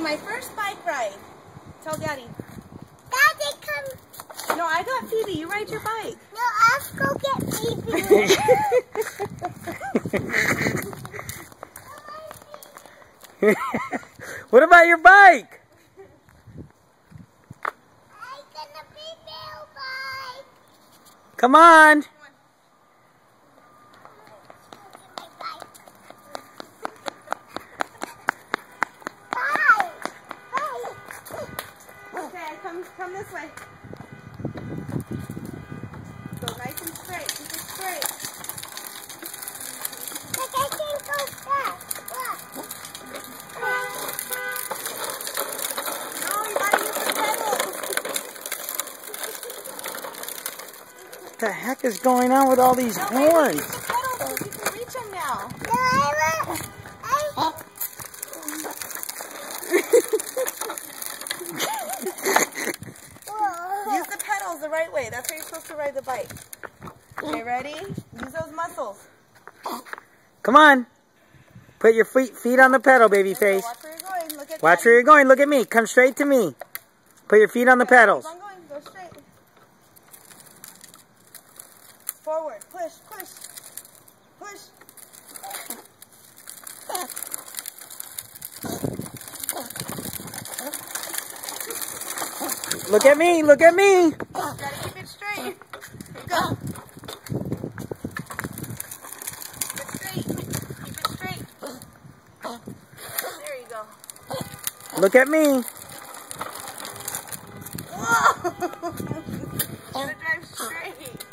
my first bike ride. Tell Daddy. Daddy, come. No, I got Phoebe. You ride your bike. No, I'll go get Phoebe. What about your bike? I'm gonna be Bill bike. Come on. Okay, come this way. Go nice and straight. Keep it straight. Like I can go fast. Look. No, you gotta use the pedals. What the heck is going on with all these horns? Use the pedals so you can reach them now. No, Use the pedals the right way. That's how you're supposed to ride the bike. Okay, ready? Use those muscles. Come on. Put your feet on the pedal, baby face. Watch where you're going. Look at Watch where you're going. Look at me. Come straight to me. Put your feet on the pedals. Keep on going. Go straight. Forward. Push. Push. Push. Look at me. Look at me. You gotta keep it straight. Here you go. Keep it straight. Keep it straight. There you go. Look at me. Whoa! You gotta drive straight.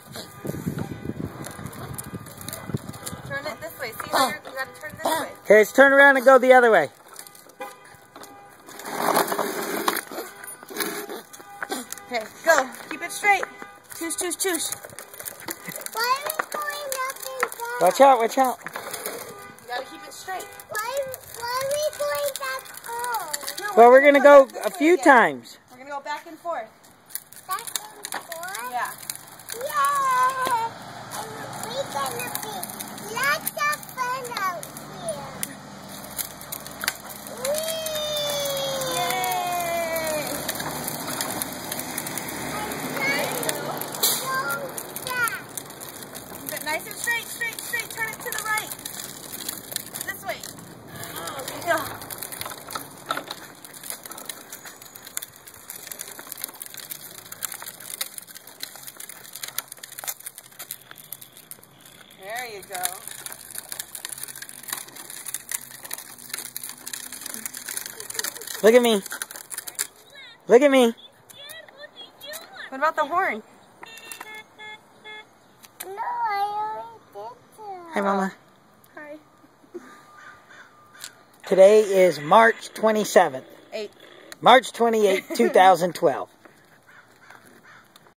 Turn it this way. See, you gotta turn this way. Okay, let's turn around and go the other way. Okay, go. Keep it straight. Choose, choose, choose. why are we going up and down? Watch out, watch out. You gotta keep it straight. Why are we going back home? No, Well, we're going to go this a way few again. times. We're gonna go back and forth. Back and forth? Yeah. Yeah! And we're gonna be lots of fun out here. Whee! Yay! Keep it nice and straight, straight, straight. Turn it to the right. This way. Oh, there you go. There you go. Look at me. Look at me. What about the horn? No, I already did that. Hi, Mama. Hi. Today is March 27th. 8. March 28th, 2012.